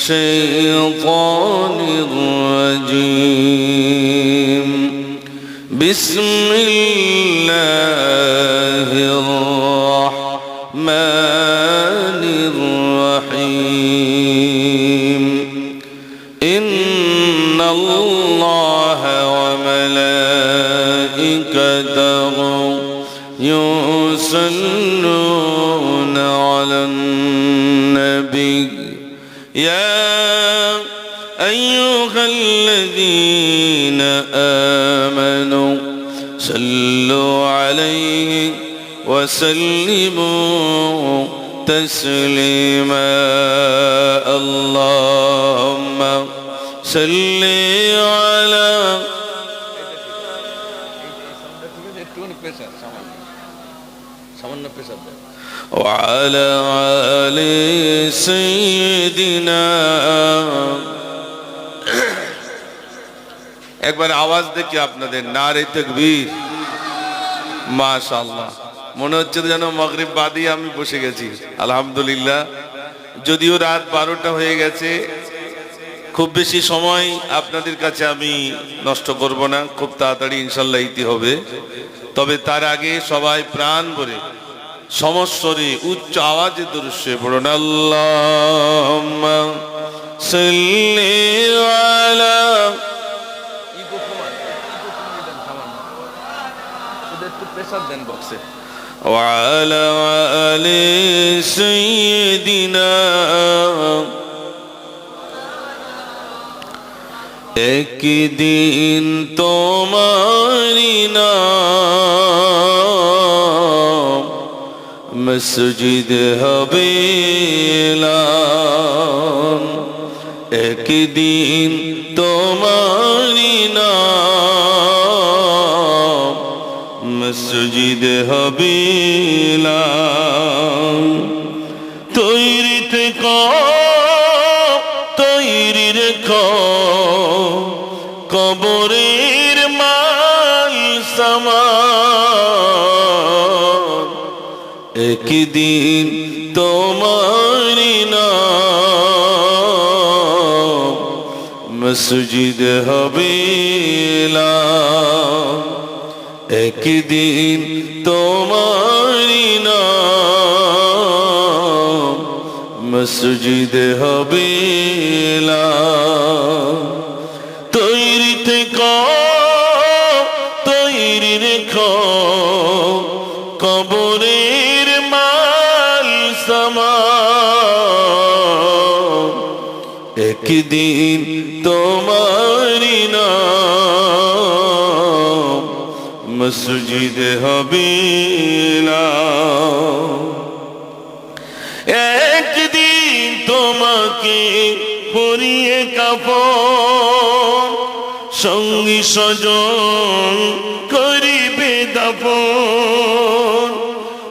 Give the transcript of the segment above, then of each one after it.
الشيطان الرجيم بسم الله الرحمن الرحيم إن الله وملائكته يصلون على النبي يا أيها الذين آمنوا صلوا عليه وسلموا تسليما اللهم صل على وعلى آل سيدنا একবার আওয়াজ দেখি আপনাদের নারে তাকবীর মাশাআল্লাহ মনে হচ্ছে যেন মাগরিব বাদই আমি বসে গেছি আলহামদুলিল্লাহ যদিও রাত 12টা হয়ে গেছে খুব বেশি সময় আপনাদের কাছে আমি নষ্ট করব না খুব তাড়াতাড়ি ইনশাআল্লাহ ইতি হবে তবে তার আগে সবাই প্রাণ ভরে সমস্বরে উচ্চ আওয়াজে দরুদ শরীফ পড়ুন আল্লাহুম্মা সাল্লি আলা وعلى آل سيدنا एक दिन तुम्हारी नाम मस्जिद हवेलाम एक दिन तुम्हारी नाम मस्जिद हवेलाम तैरी থেকো তৈরি রেখো কবরের মাল সামান একদিন তোমারি নাম মসজিদ হবেলাম একদিন তোমারি নাম মসজিদ হবেলাম তৈরি থেকো তৈরি রেখো কবরের মাল সামান একদিন তোমারি নাম মসজিদ হবেলাম একদিন তোমাকে পরিয়ে কাফন সঙ্গী স্বজন করিবে দাফন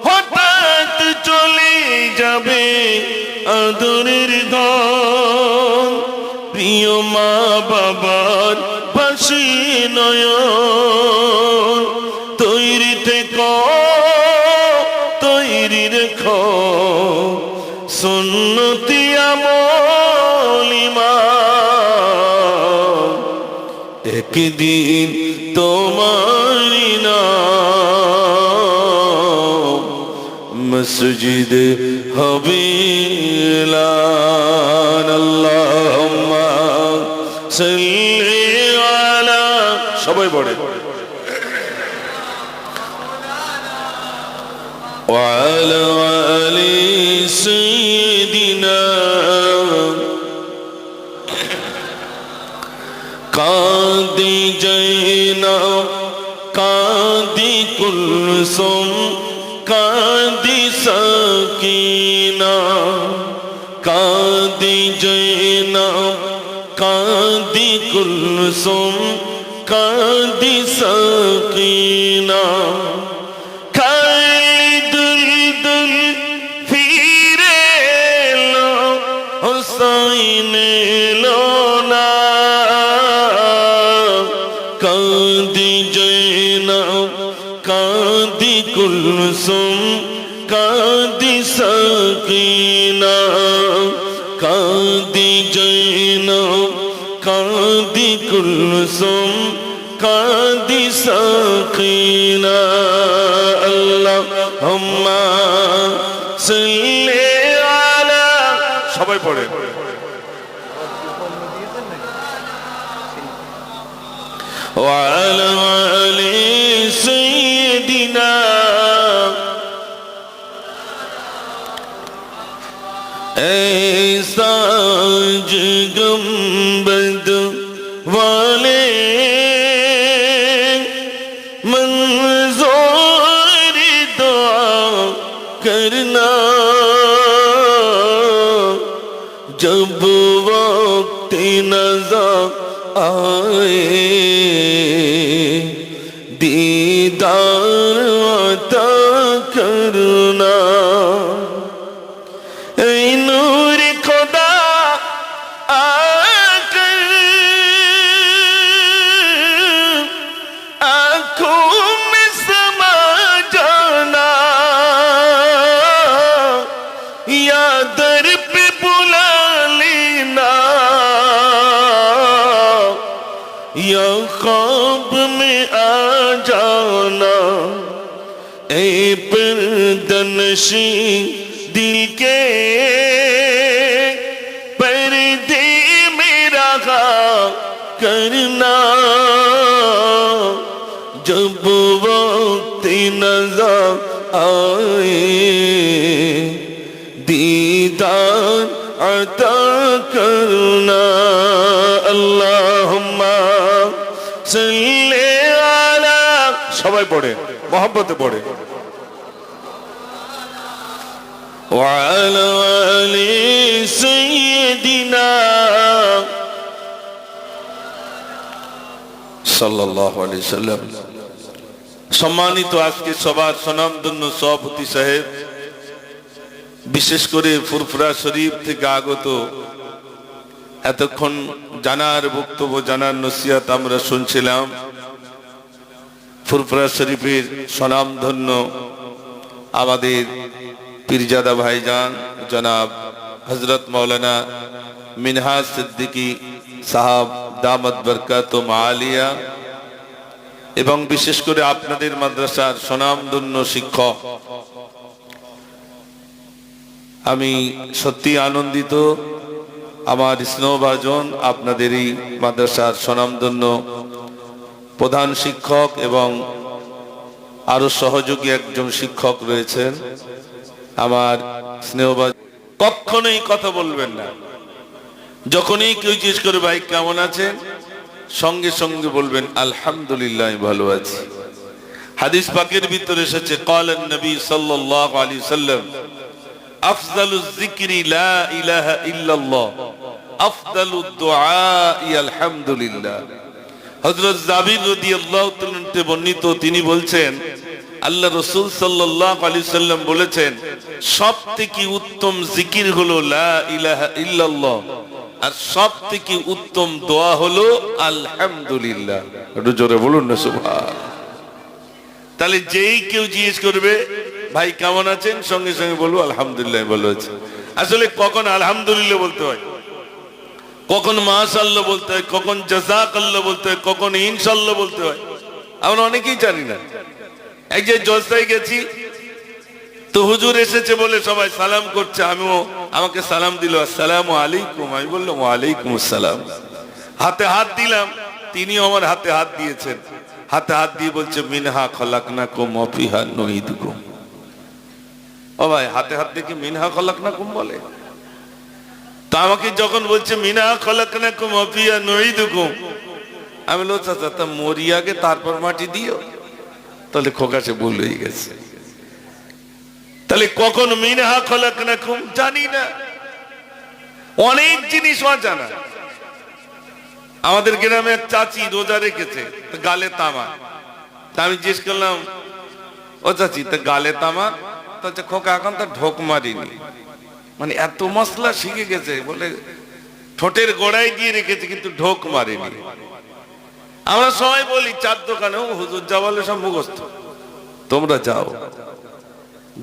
হঠাৎ চলে যাবে আদরের ধন প্রিয় মা বাবার পাশে নয়ন তৈরি থেকো তৈরি রেখো সুন্নতি আমল ঈমান একদিন তোমারি নাম মসজিদ হবেলান আল্লাহুম্মা সাল্লি আলা সবাই পড়ে وعلى آل سيدنا কাঁদি জৈনব কাঁদি কুলসুম কাঁদি সাকিনা কাঁদি জৈনব কাঁদি কুলসুম কাঁদি সাকিনা কাঁদি জৈনব কাঁদি কুলসুম কাঁদি সাকিনা কাঁদি জৈনব কাঁদি কুলসুম কাঁদি সাকিনা আল্লাহুম্মা সাল্লি আলা, সবাই পড়ে ওয়া আলা আলি সাইয়্যিদিনা साज गंबद वाले मंजूर दुआ करना जब वक्त नज़र आए दीदार अता करना। नूर खुदा आकर आँखों में समा जाना, या दर पे बुला लेना, या ख्वाब में आ जाना। ए पर्दनशी दिल के पर्दे में रहा करना, जब वक्त नज़र आए दीदार अता करना। अल्लाहुम्मा सल्ली अला, সবাই পড়ে মোহাম্মতে পড়ে وعلى آل سيدنا সাল্লাল্লাহু আলাইহি সাল্লাম। সম্মানিত আজকে সবার সুনামধন্য সভাপতি সাহেব, বিশেষ করে ফুরফুরা শরীফ থেকে আগত এতক্ষণ জানার বক্তব্য জানার নসিহত আমরা শুনছিলাম। ফুরফুরা শরীফের সুনামধন্য আমাদের পীরজাদা ভাইজান জনাব হযরত মাওলানা মিনহাজ সিদ্দিকী সাহাব দামাত বরকাতুহুম আলিয়া, এবং বিশেষ করে আপনাদের মাদ্রাসার সুনামধন্য শিক্ষক, আমি সত্যি আনন্দিত। আমার স্নেহভাজন আপনাদেরই মাদ্রাসার সুনামধন্য প্রধান শিক্ষক এবং আরো সহযোগী একজন শিক্ষক রয়েছেন। আমার স্নেহভাজন, কখনোই কথা বলবেন না। যখনই কেউ জিজ্ঞেস করে ভাই কেমন আছেন, সঙ্গে সঙ্গে বলবেন আলহামদুলিল্লাহ ভালো আছি। হাদিস পাকের ভিতরে এসেছে ক্বালান নবী সাল্লাল্লাহু আলাইহি সাল্লাম আফযালুজ যিকরি লা ইলাহা ইল্লাল্লাহ আফযালুদ দুআই আলহামদুলিল্লাহ। হযরত জাবির রাদিয়াল্লাহু তাআলা থেকে বর্ণিত, তিনি বলছেন আল্লাহ রাসূল সাল্লাল্লাহু আলাইহি সাল্লাম বলেছেন সবথেকে উত্তম জিকির হলো লা ইলাহা ইল্লাল্লাহ, আর সবথেকে উত্তম দোয়া হলো আলহামদুলিল্লাহ। একটু জোরে বলুন না সুবহান। তাহলে যেই কেউ জিজ্ঞেস করবে ভাই কেমন আছেন, সঙ্গে সঙ্গে বলবো আলহামদুলিল্লাহ ভালো আছি। আসলে কখন আলহামদুলিল্লাহ বলতে হয়, কখন মাশাআল্লাহ বলতে হয়, কখন জাযাকাল্লাহ বলতে হয়, কখন ইনশাআল্লাহ বলতে হয়, আমরা অনেকেই জানি না। এক যে জলসায় গেছি তো হুজুর এসেছে বলে সবাই সালাম করছে, আমিও আমাকে সালাম দিল আসসালামু আলাইকুম, আমি বললাম ওয়া আলাইকুম আসসালাম। হাতে হাত দিলাম, তিনিও আমার হাতে হাত দিয়েছেন। হাতে হাত দিয়ে বলছে মিনহা খলাকনাকুম ওয়া ফিহা নুঈদুকুম। ও ভাই, হাতে হাত দিয়ে কি মিনহা খলাকনাকুম বলে? তা আমাকে যখন বলছে মিনহা খলাকনাকুম ওয়া ফিহা নুঈদুকুম, আমি বললাম চাচা তা মরিয়াকে তারপর মাটি দিও, তাহলে খোকা সে ভুল হয়ে গেছে। তাহলে কখন মিনহা খলাকনাকুম জানি না, অনেক জিনিস অজানা। আমাদের গ্রামে এক চাচি রোজা রেখেছে, গালে তামা। তা আমি জিজ্ঞেস করলাম ও চাচি তা গালে তামা, তো খোকা এখন তো ঢোক মারিনি, মানে এত মশলা শিখে গেছে, বলে ঠোঁটের গোড়ায় দিয়ে রেখেছে কিন্তু ঢোক মারিনি। আমরা সবাই বলি চার দোকানে হুজুর যা বলে সব মুখস্থ, তোমরা যাও।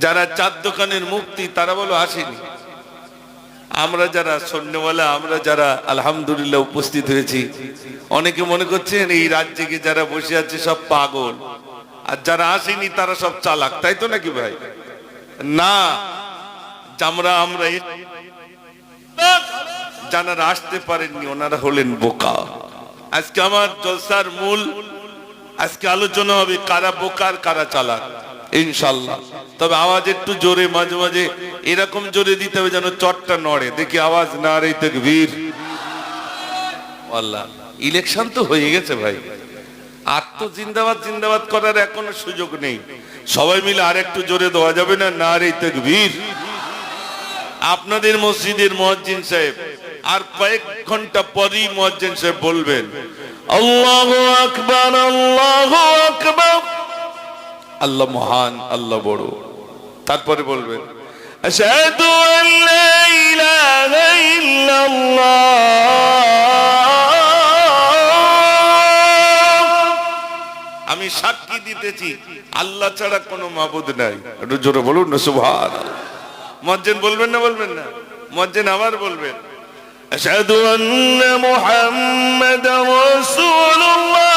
যারা চার দোকানের মুক্তি তারা বলো আসেনি। আমরা যারা সন্ন্যওয়ালা, আমরা যারা আলহামদুলিল্লাহ উপস্থিত হয়েছি, অনেকে মনে করছেন এই রাজ্যে যারা বসে আছে সব পাগল, আর যারা আসেনি তারা সব চালাক, তাই তো নাকি ভাই? না, আমরা যারা আসতে পারেননি ওনারা হলেন বোকা। আজকে আমার জলসার মূল, আজকে আলোচনা হবে কারা বোকা আর কারা চালাক ইনশাআল্লাহ। তবে আওয়াজ একটু জোরে, মাঝে মাঝে এরকম জোরে দিতে হবে যেন চটটা নড়ে, দেখি আওয়াজ না রে তাকবীর। আল্লাহ, ইলেকশন তো হয়ে গেছে ভাই, আর তো জিন্দাবাদ জিন্দাবাদ করার এখনো সুযোগ নেই। সবাই মিলে আর একটু জোরে দেওয়া যাবে না? না রে তাকবীর। আপনাদের মসজিদের মুয়াজ্জিন সাহেব আর কয়েক ঘন্টা পরেই মুয়াজ্জিন সাহেব বলবেন আল্লাহু আকবার, আল্লাহু আকবার, আল্লাহ মহান, আল্লাহ বড়। তারপরে বলবেন আশহাদু আন লা ইলাহা ইল্লাল্লাহ, আমি সাক্ষী দিতেছি আল্লাহ ছাড়া কোনো মাবুদ নাই। একটু জোরে বলুন না সুবহানাল্লাহ। মুয়াজ্জিন বলবেন না? বলবেন না? মুয়াজ্জিন আবার বলবেন আশহাদু আন্না মুহাম্মাদার রাসূলুল্লাহ,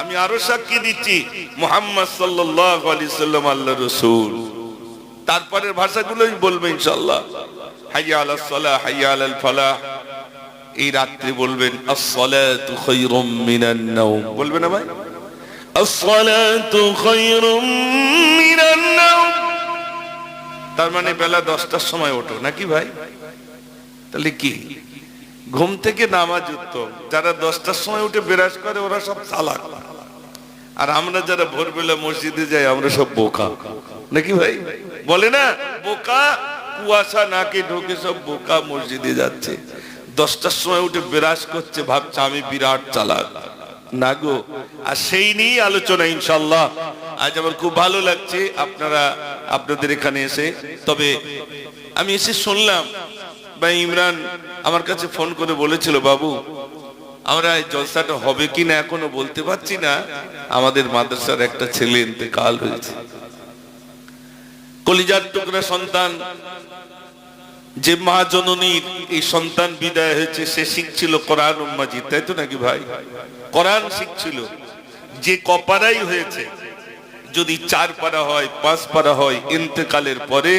আমি আরো সাক্ষী দিচ্ছি মুহাম্মদ সাল্লাল্লাহু আলাইহি সাল্লাম আল্লাহর রাসূল। তারপরের ভাষাগুলোই বলবে ইনশাআল্লাহ, হাইয়া আলাস সালাহ, হাইয়া আলাল ফালাহ। এই রাত্রে বলবেন আস-সালাতু খায়রুম মিনান নাওম, বলবেন না ভাই? আস-সালাতু খায়রুম মিনান নাওম, তার মানে বেলা 10টার সময় ওঠো নাকি ভাই? তাহলে কি ঘুম থেকে নামাজ উত্তম। যারা 10টার সময় উঠে বিরাজ করে ওরা সব চালাক, আর আমরা যারা ভোরবেলা মসজিদে যাই আমরা সব বোকা নাকি ভাই? বলে না বোকা, কুয়াশা নাকে ঢোকে সব বোকা মসজিদে যাচ্ছে, 10টার সময় উঠে বিরাজ করছে, ভাবছে আমি বিরাট চালাক। না গো, আর সেই নিয়ে আলোচনা ইনশাআল্লাহ। আজ আমার খুব ভালো লাগছে আপনাদের এখানে এসে। তবে আমি এসে শুনলাম ভাই ইমরান আমার কাছে ফোন করে বলেছিল, বাবু আমরা এই জলসাটা হবে কিনা এখনো বলতে পারছি না, আমাদের মাদ্রাসার একটা ছেলে ইন্তেকাল হয়েছে, কলিজার টুকরা সন্তান। যে মা জননীর এই সন্তান বিদায় হয়েছে সে শিখছিল কোরআন মাজিদ, তাই তো নাকি ভাই? কোরআন শিখছিল। যে কপারাই হয়েছে, যদি 4 পারা হয় 5 পারা হয়, ইন্তেকালের পরে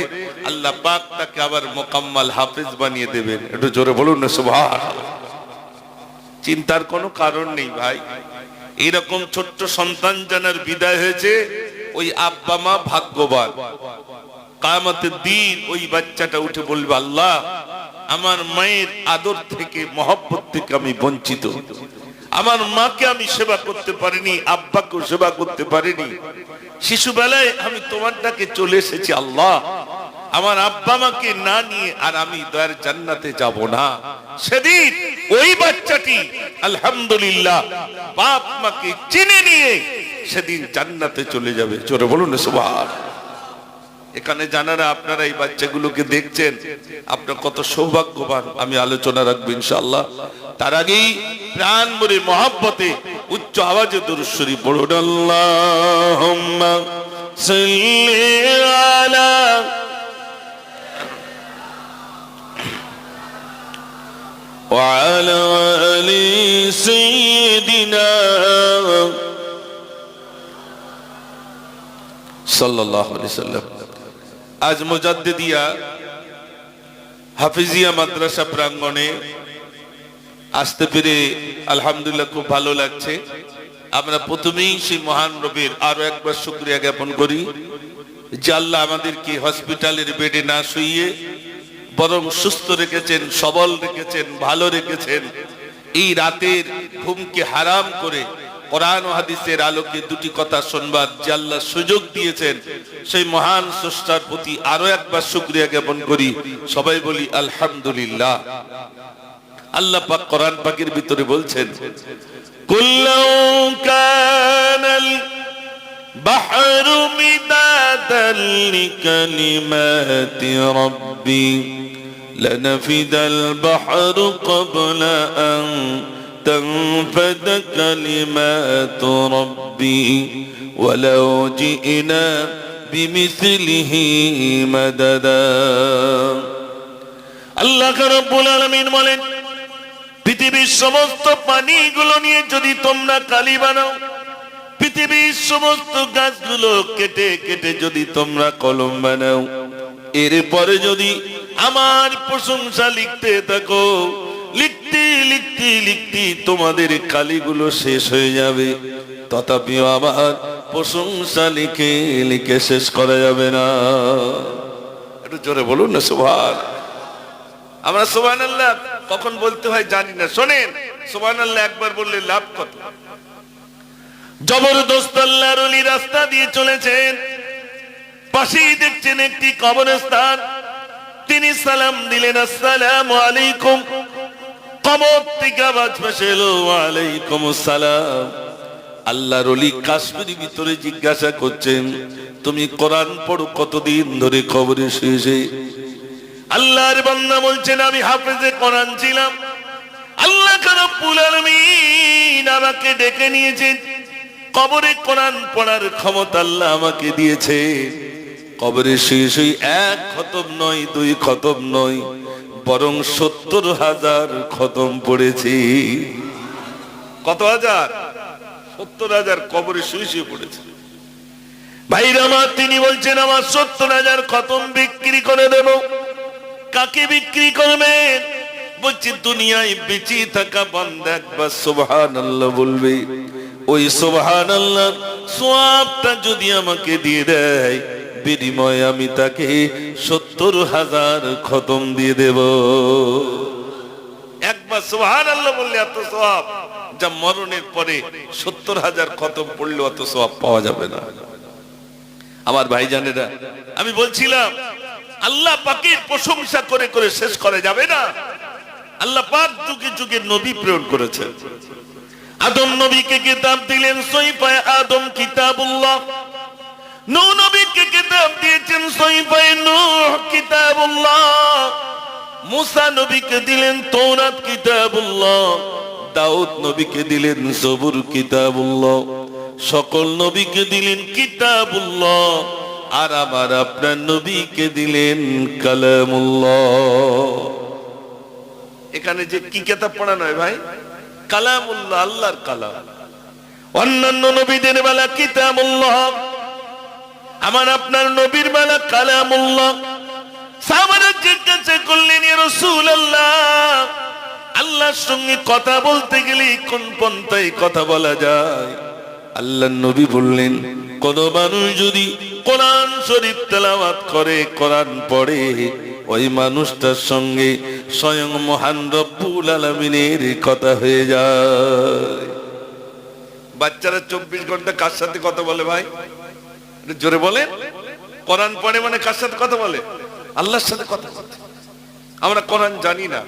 আল্লাহ পাক তাকে আবার মোকাম্মাল হাফেজ বানিয়ে দেবেন। একটু জোরে বলুন না সুবহানাল্লাহ। চিন্তার কোনো কারণ নেই ভাই। এরকম ছোট্ট সন্তান জানার বিদায় হয়েছে, ওই আব্বা মা ভাগ্যবান। কিয়ামতের দিন ওই বাচ্চাটা উঠে বলবে আল্লাহ আমার মায়ের আদর থেকে, মহব্বত থেকে আমি বঞ্চিত, আমার মাকে আমি সেবা করতে পারিনি, আব্বাকে সেবা করতে পারিনি, শিশুবেলায় আমি তোমার ডাকে চলে এসেছি আল্লাহ, আমার আব্বা মাকে না নিয়ে আর আমি দয়ার জান্নাতে যাব না। সেদিন ওই বাচ্চাটি আলহামদুলিল্লাহ বাপ মাকে চিনে নিয়ে সেদিন জান্নাতে চলে যাবে। জোরে বলুন না সুবহানাল্লাহ। এখানে জানারা আপনারা এই বাচ্চাগুলোকে দেখছেন, আপনার কত সৌভাগ্যবান। আমি আলোচনা রাখবো ইনশাআল্লাহ। তার আগেই প্রাণ ভরে মহব্বতে উচ্চ আওয়াজে দরুদ শরীফ পড়ুন। আল্লাহুম্মা সাল্লি আলা ওয়া আলা আলি সাইয়্যিদিনা সাল্লাল্লাহু আলাইহি সাল্লাম। আজ মুজাদ্দিদিয়া হাফিজিয়া মাদ্রাসা প্রাঙ্গণে আসতে পেরে আলহামদুলিল্লাহ খুব ভালো লাগছে। আমরা প্রথমেই সেই মহান রবের আরো একবার শুকরিয়া জ্ঞাপন করি যে আল্লাহ আমাদেরকে হসপিটালের বেডে না শুইয়ে বরং সুস্থ রেখেছেন, সবল রেখেছেন, ভালো রেখেছেন। এই রাতের ঘুমকে হারাম করে কোরআন ও হাদিসের আলোকে দুটি কথা শুনবার যে আল্লাহ সুযোগ দিয়েছেন, সেই মহান স্রষ্টার প্রতি আরো একবার শুকরিয়া জ্ঞাপন করি। সবাই বলি আলহামদুলিল্লাহ। আল্লাহ পাক কোরআন পাকের ভিতরে বলছেন কুল্লু কানাল বাহরু মিদাদান লিকালিমাতি রাব্বি লানাফিদাল বাহরু ক্বাবলা আন تنفد كلمات ربي ولو جئنا বিমিসলিহি মাদাদা। আল্লাহ রাব্বুল আলামিন বলেন, পৃথিবীর সমস্ত পানিগুলো নিয়ে যদি তোমরা কালি বানাও, পৃথিবীর সমস্ত গাছগুলো কেটে কেটে যদি তোমরা কলম বানাও, এরপরে যদি আমার প্রশংসা লিখতে থাকো, লিখতে লিখতে লিখতে তোমাদের কালিগুলো শেষ হয়ে যাবে, তথাপিও আমার প্রশংসা লিখে লিখে শেষ করা যাবে না। একটু জোরে বলুন না সুবহান। আমরা সুবহানাল্লাহ কখন বলতে হয় জানি না, শোনেন সুবহানাল্লাহ একবার বললে লাভ কত। জবরদস্ত আল্লাহর ওলি রাস্তা দিয়ে চলেছেন, পাশেই দেখছেন একটি কবরস্থান, তিনি সালাম দিলেন, আসসালামু আলাইকুম। কবর থেকে আওয়াজ ভেসে এলো, ওয়ালাইকুম আসসালাম। আল্লাহর ওলি কাশ্মীরি ভিতরে জিজ্ঞাসা করছেন, তুমি কোরআন পড়ো কতদিন ধরে কবরে শুয়েছে? আল্লাহর বান্দা বলছেন, আমি হাফেজে কোরআন ছিলাম, আল্লাহ রাব্বুল আলামিন আমাকে ডেকে নিয়েছেন, কবরে কোরআন পড়ার ক্ষমতা আল্লাহ আমাকে দিয়েছে। কবরে শুয়ে শুয়ে এক খতম নয়, দুই খতম নয়, বরং ৭০,০০০ খতম পড়েছি। কত হাজার? ৭০,০০০ কবরে শুয়ে শুয়ে পড়েছে। ভাইরা আমার, তিনি বলছেন আমার ৭০,০০০ খতম বিক্রি করে দেব। কাকে বিক্রি করবেন? বলছে দুনিয়ায় বেঁচে থাকা বান্দা একবার সুবহানাল্লাহ বলবে, ওই সুবহানাল্লাহ সওয়াবটা যদি আমাকে দিয়ে দেয়, বিনিময়ে আমি তাকে ৭০,০০০ খতম দিয়ে দেব। একবার সুবহানাল্লাহ বললে এত সওয়াব, যা মরণের পরে ৭০,০০০ খতম পড়লে অত সওয়াব পাওয়া যাবে না। আমার ভাইজানেরা, আমি বলছিলাম আল্লাহ পাকের প্রশংসা করে করে শেষ করা যাবে না। আল্লাহ পাক যুগে যুগে নবী প্রেরণ করেছেন। আদম নবীকে কিতাব দিলেন, সহিফায়ে আদম কিতাবুল্লাহ। নূহ নবীকে কিতাব দিয়েছেন, সহিফায়ে নূহ কিতাবুল্লাহ। মুসা নবীকে দিলেন তাওরাত কিতাবুল্লাহ। দাউদ নবীকে দিলেন জবুর কিতাবুল্লাহ। সকল নবীকে দিলেন কিতাবুল্লাহ, আর আমার আপনার নবীকে দিলেন কালামুল্লাহ। এখানে যে কি কিতাব পড়ানো হয় ভাই? কালামুল্লাহ, আল্লাহর কালাম। অন্যান্য নবীদের বেলা কিতাবুল্লাহ, আমার আপনার নবীর বেলা কালামুল্লাহ। সাহাবারা জিজ্ঞাসা করলেন, ইয়া রাসূলুল্লাহ, আল্লাহর সঙ্গে কথা বলতে গেলে কোন পন্থায় কথা বলা যায়? আল্লাহর নবী বললেন, কোন মানুষ যদি কোরআন শরীফ তেলাওয়াত করে, কোরআন পড়ে, ওই মানুষটার সঙ্গে স্বয়ং মহান রব্বুল আলামিনের কথা হয়ে যায়। বাচ্চারা 24 ঘন্টা কার সাথে কথা বলে ভাই? জোরে বলেন। কোরআন পড়ে মানে কার সাথে কথা বলে? আল্লাহর সাথে কথা বলে। আমরা কোরআন জানি না।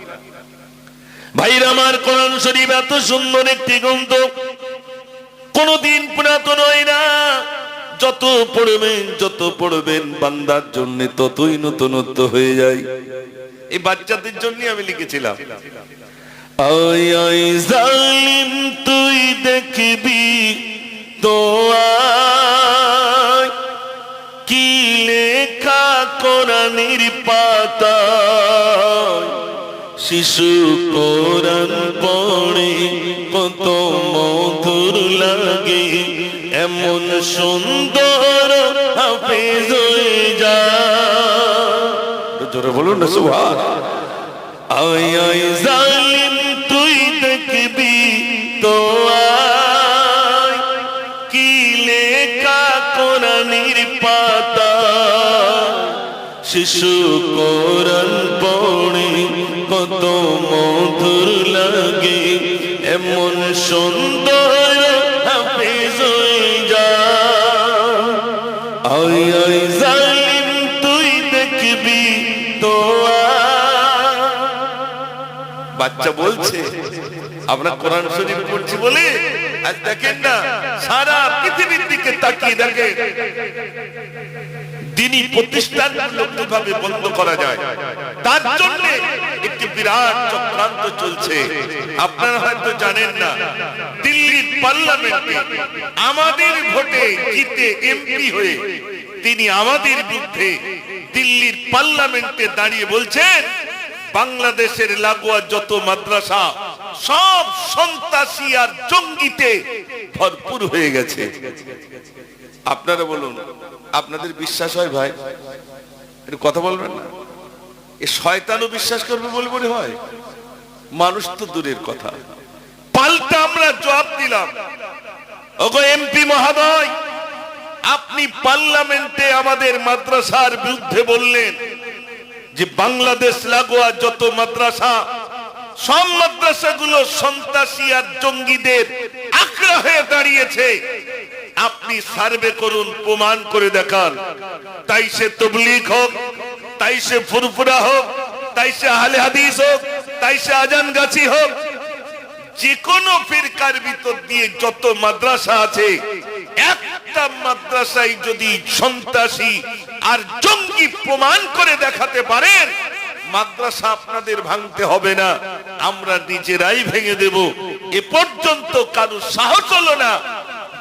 ভাইরা আমার, কোরআন শরীফ এত সুন্দর একটি গ্রন্থ, কোনদিন পুরাতন হয় না। যত পড়বেন বান্দার জন্য ততই নতুনত্ব হয়ে যায়। এই বাচ্চাদের জন্য আমি লিখেছিলাম, আয় আয় জালিম তুই দেখবি তো আয়, কি লেখা কোরআনের পাতায়। শিশু কোরআন পড়ে কত মধুর লাগে, এমন সুন্দর হাফেজ হয়ে যায়। জোরে বলুন না সুবহান। আয় আয় জালিম তুই দেখবি তো আয়, কি লেখা কোরআনের পাতায়। শিশু কোরআন পড়ে কত মধুর লাগে, এমন সুন্দর হাফেজ হয়ে যায়। আয় আয় জালিম তুই দেখবি তো আয়। বাচ্চা বলছে আমরা কোরআন শরীফ পড়ছি বলে আজ দেখেন না সারা পৃথিবীর দিকে তাকিয়ে দেখে দিনী প্রতিষ্ঠানগুলো কিভাবে বন্ধ করা যায়, তার জন্য একটি বিরাট চক্রান্ত চলছে। আপনারা হয়তো জানেন না, দিল্লির পার্লামেন্টে আমাদের ভোটে জিতে এমপি হয়ে তিনি আমাদের বিরুদ্ধে দিল্লির পার্লামেন্টে দাঁড়িয়ে বলছেন বাংলাদেশের লাগোয়া যত মাদ্রাসা সব সন্ত্রাসী আর জঙ্গিতে ভরপুর হয়ে গেছে। আপনারা বলুন, আপনাদের বিশ্বাস হয় ভাই? একটু কথা বলবেন না? এ শয়তানও বিশ্বাস করবে বলে মনে হয়? মানুষ তো দূরের কথা। পাল্টা আমরা জবাব দিলাম, ওগো এমপি মহোদয়, আপনি পার্লামেন্টে আমাদের মাদ্রাসার বিরুদ্ধে বললেন যে বাংলাদেশ লাগোয়া যত মাদ্রাসা সব মাদ্রাসাগুলো সন্ত্রাসী আর জঙ্গিদের আখড়া হয়ে দাঁড়িয়েছে। আপনি সার্ভে করুন, প্রমাণ করে দেখান। তাই সে তবলিগ হোক, তাই সে ফুরফুরা হোক, তাই সে আহলে হাদিস হোক, তাই সে আজানগাছি হোক, যে কোনো ফিরকার ভিতর দিয়ে যত মাদ্রাসা আছে, একটা মাদ্রাসায় যদি সন্ত্রাসী আর জঙ্গি প্রমাণ করে দেখাতে পারেন, মাদ্রাসা আপনাদের ভাঙতে হবে না, আমরা নিজেরাই ভেঙে দেব। এ পর্যন্ত কারো সাহস হলো না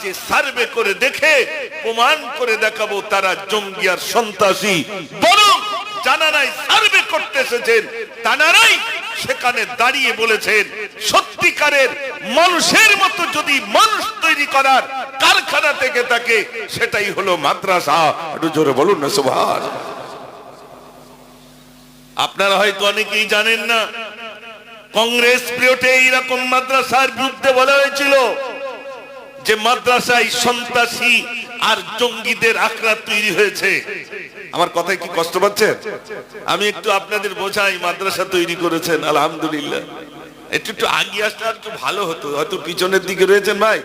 যে সার্ভে করে দেখে প্রমাণ করে দেখাবো তারা জঙ্গি আর সন্ত্রাসী। বরং জানারাই সার্ভে করতে এসেছেন, তানারাই সেখানে দাঁড়িয়ে বলেছেন সত্যিকারের মানুষের মতো যদি মানুষ তৈরি করার কারখানা থেকে থাকে, সেটাই হলো মাদ্রাসা। একটু জোরে বলুন না সুবহানাল্লাহ। আপনারা হয়তো অনেকেই জানেন না, কংগ্রেস পিরিয়ডে এইরকম মাদ্রাসার বিরুদ্ধে বলা হয়েছিল যে মাদ্রাসায় সন্ত্রাসী আর জঙ্গিদের আখড়া তৈরি হয়েছে। আমার কথায় কি কষ্ট পাচ্ছেন? আমি একটু আপনাদের বোঝাই, মাদ্রাসা তৈরি করেছেন আলহামদুলিল্লাহ। একটু আগে আসলে একটু ভালো হতো, হয়তো পিছনের দিকে রয়েছেন ভাই।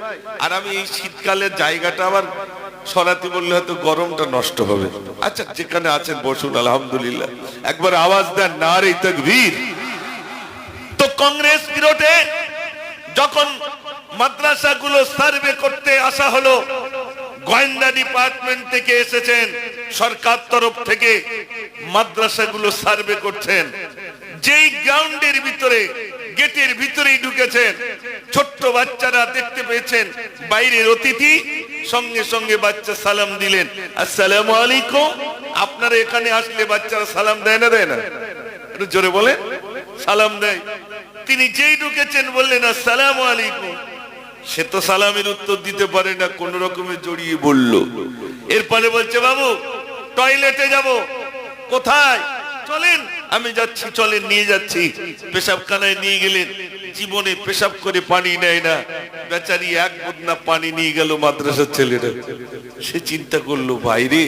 আর আমি এই শীতকালের জায়গাটা আবার সরাতে বললে হয়তো গরমটা নষ্ট হবে। আচ্ছা, যেখানে আছেন বসুন আলহামদুলিল্লাহ। একবার আওয়াজ দেন নারে তাকবীর। তো কংগ্রেস বিরোধে যখন মাদ্রাসাগুলো সার্ভে করতে আসা হলো, গোয়েন্দা ডিপার্টমেন্ট থেকে এসেছেন, সরকার তরফ থেকে মাদ্রাসাগুলো সার্ভে করছেন। যেই গ্রাউন্ডের ভিতরে গেটের ভিতরেই ঢুকেছেন, ছোট্ট বাচ্চারা দেখতে পেয়েছেন বাইরের অতিথি, সঙ্গে সঙ্গে বাচ্চা সালাম দিলেন, আসসালামু আলাইকুম। আপনারা এখানে আসলে বাচ্চারা সালাম দেয় না? দেয় না? একটু জোরে বলেন। সালাম দেয়। তিনি যেই ঢুকেছেন বললেন আসসালামু আলাইকুম। সে তো সালামের উত্তর দিতে পারে না, কোন রকমে জড়িয়ে বলল। এরপরে বলছে বাবু টয়লেটে যাব। কোথায়? চলেন। আমি যাচ্ছি, চলেন নিয়ে যাচ্ছি। পেশাবখানায় নিয়ে গেলেন, জীবনে পেশাব করে পানি নেয় না, বেচারি এক বদনা পানি নিয়ে গেল মাদ্রাসার ছেলেরা। সে চিন্তা করলো, ভাইরে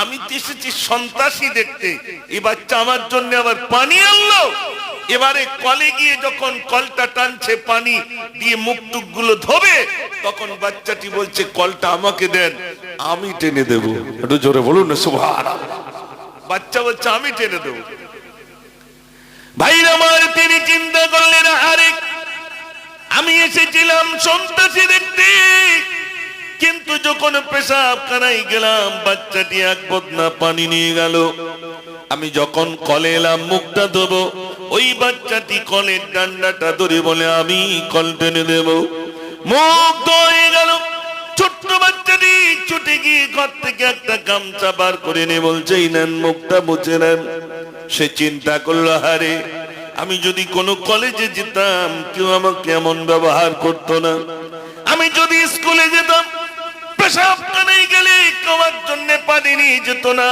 আমি তো এসেছি সন্ত্রাসী দেখতে, এই বাচ্চা আমার জন্য আবার পানি আনলো। এবারে কলে গিয়ে যখন কলটা টানছে, পানি দিয়ে মুখ টুক গুলো ধোবে, তখন বাচ্চাটি বলছে কলটা আমাকে দেন, আমি টেনে দেবো। একটু জোরে বলুন না সুবহানাল্লাহ। বাচ্চা বলছে আমি টেনে দেবো। ভাইরা আমার, তিনি চিন্তা করলেন, আরে আমি এসেছিলাম সন্ত্রাসী দেখতে, কিন্তু যখন পেশাবখানায় গেলাম বাচ্চাটি এক বদনা পানি নিয়ে গেল। আমি যখন কলে এলাম মুখটা ধোবো, ওই বাচ্চাটি কলের ডান্ডাটা ধরে বলে আমি কল টেনে দেব। মুখ ধরে গেল। ছোট্ট বাচ্চাটি ছুটে গিয়ে ঘর থেকে একটা গামছা বার করে নিয়ে বলছে এই নেন, মুখটা মুছে নেন। সে চিন্তা করলো, হারে আমি যদি কোনো কলেজে যেতাম কেউ আমাকে এমন ব্যবহার করতো না। আমি যদি স্কুলে যেতাম, পেশাবখানায় গেলে খাওয়ার জন্য পানি নিয়ে যেত না,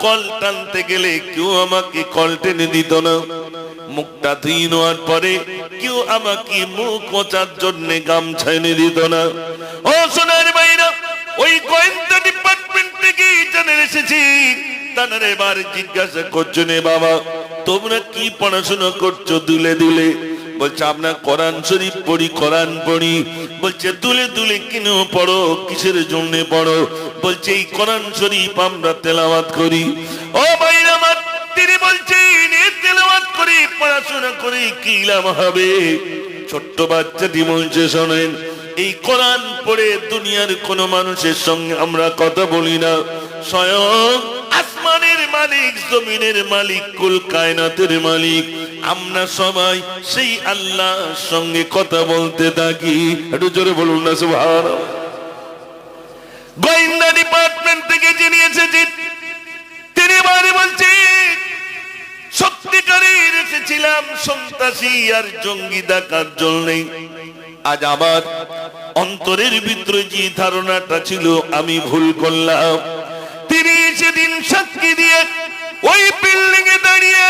কল টানতে গেলে কেউ আমাকে কল টেনে দিত না, মুখটা ধুয়ে নেওয়ার পরে কেউ আমাকে মুখ মোছার জন্য গামছা এনে দিত না। ও সোনার ভাইরা, ওই গোয়েন্দা ডিপার্টমেন্ট থেকে জানে এসেছি, তারা এবার জিজ্ঞাসা করছো, নে বাবা তোমরা কি পড়াশোনা করছো দুলে দুলে? বলছে আপনার কোরআন শরীফ পড়ি, কোরআন পড়ি। বলছে দুলে দুলে কেন পড়ো, কিসের জন্য পড়ো? বলছে এই কোরআন শরীফ আমরা তেলাওয়াত করি। ও ভাইরা আমার, তিনি বলছেন এই তেলাওয়াত করি, পড়াশোনা করি কি লাভ হবে? ছোট্ট বাচ্চাটি বলছে শোনেন, এই কোরআন পড়ে দুনিয়ার কোন মানুষের সঙ্গে আমরা কথা বলি না, স্বয়ং আসমানের মালিক, জমিনের মালিক, কুল কায়নাতের মালিক, আমরা সবাই সেই আল্লাহর সঙ্গে কথা বলতে থাকি। একটু জোরে বলুন না সুবহানাল্লাহ। গোয়েন্দা ডিপার্টমেন্ট থেকে যিনি এসেছেন তিনি বারে বলছে সত্যিকারের এসেছিলাম সন্ত্রাসী আর জঙ্গি ডাকার জন্য। আজ আমার অন্তরের ভিতরে যে ধারণাটা ছিল আমি ভুল করলাম। তিনি সেদিন সাক্ষী দিয়ে ওই বিল্ডিং এ দাঁড়িয়ে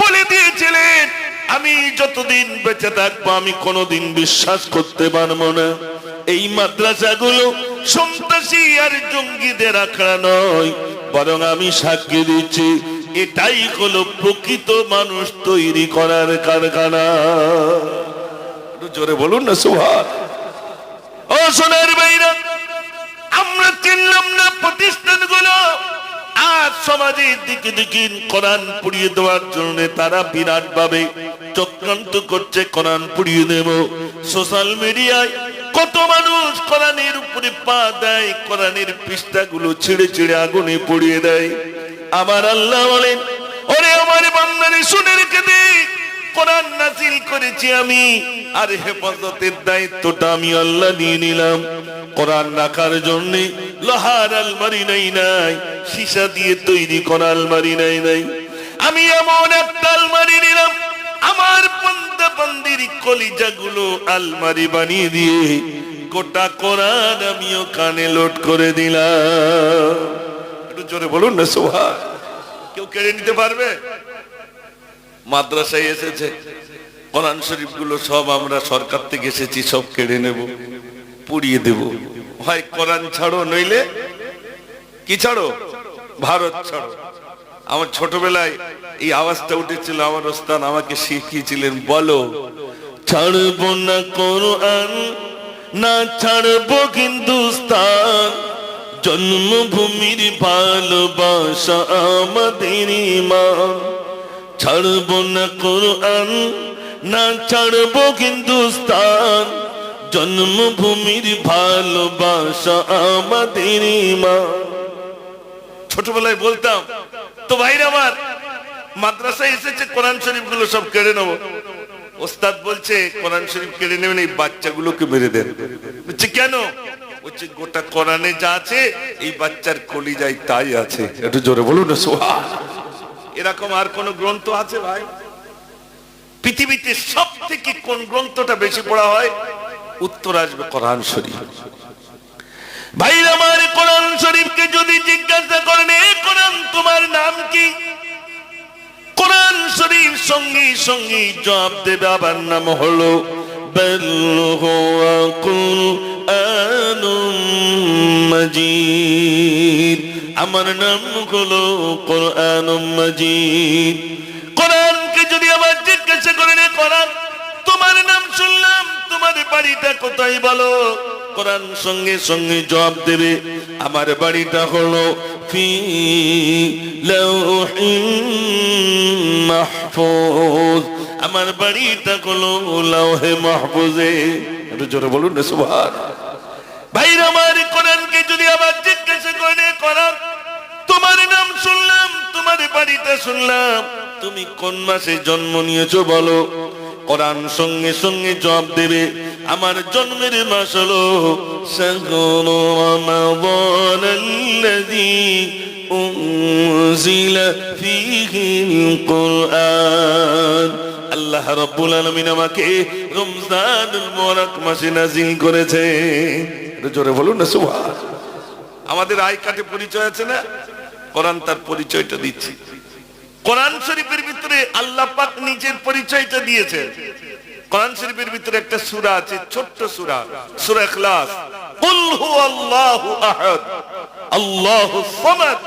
বলে দিয়েছিলেন আমি যতদিন বেঁচে থাকবো আমি কোনোদিন বিশ্বাস করতে পারবো না এই মাদ্রাসাগুলো সন্ত্রাসী আর জঙ্গিদের আখড়া নয়, বরং আমি সাক্ষী দিচ্ছি এটাই হলো প্রকৃত মানুষ তৈরি করার কারখানা। একটু জোরে বলুন না সুবহান। ও সোনার ভাইরা, আমরা চিনলাম না প্রতিষ্ঠানগুলো আজ সমাজের দিকে দিকে কোরআন পড়িয়ে দেওয়ার জন্য তারা বিরাট ভাবে চক্রান্ত করছে। কোরআন পড়িয়ে দেব, সোশ্যাল মিডিয়ায় কত মানুষ কোরআনের উপরে পা দেয়, কোরআনের পৃষ্ঠাগুলো ছিঁড়ে ছিঁড়ে আগুনে পড়িয়ে দেয়। আমার আল্লাহ বলেন ওরে আমার বান্দারে শুনে রেখে দে, কোরআন নাযিল করেছি আমি, আর হেফাজতের দায়িত্বটা আমি আল্লাহ নিয়ে নিলাম। কোরআন রাখার জন্য লোহার আলমারি নাই, সীসা দিয়ে তৈরি করা আলমারি নাই, আমি এমন একটা আলমারি নিলাম আমার বান্দা বান্দির কলিজাগুলো আলমারি বানিয়ে দিয়ে গোটা কোরআন আমিও কানে লোড করে দিলাম। একটু জোরে বলুন না সুবহান। কেউ কেড়ে নিতে পারবে? মাদ্রাসায় এসেছে কোরআন শরীফ গুলো সব আমরা সরকার থেকে এসেছি সব কেড়ে নেব, পুড়িয়ে দেব। হয় কোরআন ছাড়ো, নইলে কি ছাড়ো? ভারত ছাড়ো। আমার ছোটবেলায় এই আওয়াজটা উঠেছিল, আমার ওস্তাদ আমাকে শিখিয়েছিলেন, বলো ছাড়বো না কোরআন, না ছাড়বো হিন্দুস্তান, জন্মভূমির ভালোবাসা আমাদের ঈমান। ছাড়বো না কোরআন, না ছাড়বো হিন্দুস্তান, জন্মভূমির ভালোবাসা আমাদের ঈমান। ছোটবেলায় বলতাম তো ভাইরা আমার, মাদ্রাসায় এসেছে কোরআন শরীফ গুলো সব কেড়ে নেবো। ওস্তাদ বলছে কোরআন শরীফ কেড়ে নেবেন, এই বাচ্চাগুলোকে মেরে দেন। বলছে কেন? বলছে গোটা কোরআনে যা আছে এই বাচ্চার কলিজায় তাই আছে। একটু জোরে বলুন না সুবহান। এরকম আর কোন গ্রন্থ আছে ভাই? পৃথিবীতে সব থেকে কোন গ্রন্থটা বেশি পড়া হয়? উত্তর আসবে কোরআন শরীফ। ভাইরা আমার, কোরআন শরীফকে যদি জিজ্ঞাসা করেন এই কোরআন তোমার নাম কি, কোরআন শরীফ সঙ্গে সঙ্গে জবাব দেবে আমার নাম হলো বাল হুয়া কুরআনুম মাজিদ, আমার নাম হলো কুরআনুম মাজিদ। কোরআনকে যদি আবার জিজ্ঞাসা করেন কোরআন তোমার নাম শুনলাম, তোমার বাড়িটা কোথায় বলো, কোরআন সঙ্গে সঙ্গে জবাব দেবে আমার বাড়িটা হলো ফি লাউহিন মাহফুজ, আমার বাড়িটা হলো লাউহে মাহফুজে। একটু জোরে বলুন না সুবহান। ভাইরা আমার, কোরআনকে যদি আবার জিজ্ঞাসা করে কোরআন তোমার নাম শুনলাম, তোমার বাড়িটা শুনলাম, তুমি কোন মাসে জন্ম নিয়েছো বলো, কোরআন সঙ্গে সঙ্গে জবাব দেবে আমার জন্মের মাস হলো শাহরু রমাদানাল্লাযী উনজিলা ফীহিল কুরআন। আল্লাহ রাব্বুল আলামিন আমাকে রমজানুল মুবারক মাসে নাযিল করেছে। জোরে বলুন না সুবহান। আমাদের আই কার্ডে পরিচয় আছে না? কোরআন তার পরিচয়টা দিচ্ছে। কোরআন শরীফের ভিতরে আল্লাহ পাক নিজের পরিচয়টা দিয়েছেন। কোরআন শরীফের ভিতরে একটা সূরা আছে, ছোট্ট সূরা, সূরা ইখলাস। কুল হুয়াল্লাহু আহাদ আল্লাহুস সামাদ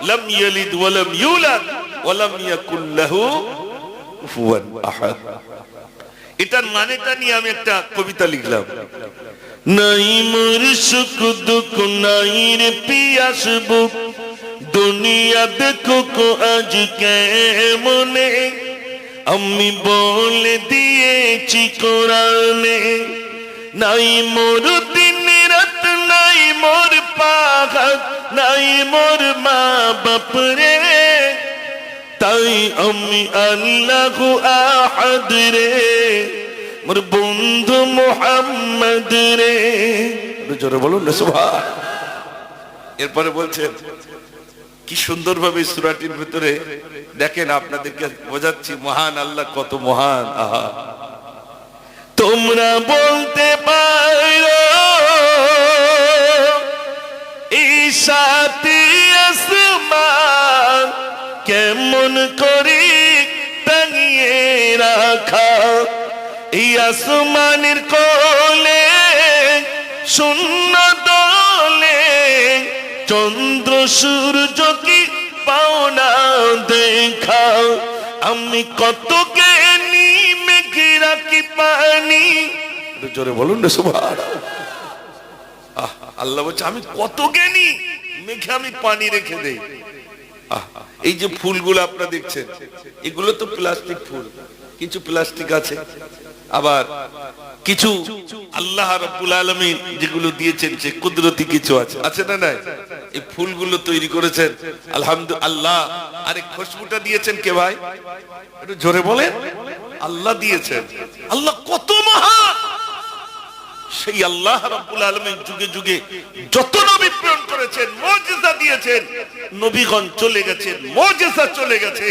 লাম ইয়ালিদ ওয়া লাম ইউলাদ ওয়া লাম ইয়াকুল লাহু কুফুয়ান আহাদ। এটার মানেটা নিয়ে আমি একটা কবিতা লিখলাম। নাই মোর সুখ দুঃখ, নাই রে পিয়াস বুক, দুনিয়া দেখো কো আজ কেমনে, আমি বলে দিয়েছি কোরআনে। নাই মোর দিন রাত, নাই মোর পাহাড়, নাই মোর মা বাপ রে, তাই আমি আল্লাহু আহাদ রে, মোর বন্ধু মুহাম্মদ রে। জোরে বলুন না সুবহান। এরপরে বলছেন কি সুন্দরভাবে সূরাটির ভিতরে দেখেন, আপনাদেরকে বোঝাচ্ছি মহান আল্লাহ কত মহান। আহা, তোমরা বলতে পারো এই সাথী আসমান কেমন করে টাঙিয়ে রাখা, এই আসমানের কোলে শূন্য দলে চন্দ্র সূর্য কি পাওনা দেখা, আমি কত জ্ঞানী মেঘেরা কি পানি। জোরে বলুন না সুবহানাল্লাহ। আল্লাহ বলছে আমি কত জ্ঞানী, মেঘে আমি পানি রেখে দেই। এই যে ফুলগুলো আপনারা দেখছেন, এগুলো তো প্লাস্টিক ফুল, কিছু প্লাস্টিক আছে, আবার কিছু আল্লাহ রাব্বুল আলামিন যেগুলো দিয়েছেন সে কুদরতি কিছু আছে, আছে না নাই? এই ফুলগুলো তৈরি করেছেন আলহামদুলিল্লাহ। আরে খুশবুটা দিয়েছেন কে ভাই? একটু জোরে বলেন। আল্লাহ দিয়েছেন। আল্লাহ কত মহান! সেই আল্লাহ রাব্বুল আলামিন যুগে যুগে যত নবী প্রেরণ করেছেন, মুজিজা দিয়েছেন, নবীগণ চলে গেছেন, মুজিজা চলে গেছে।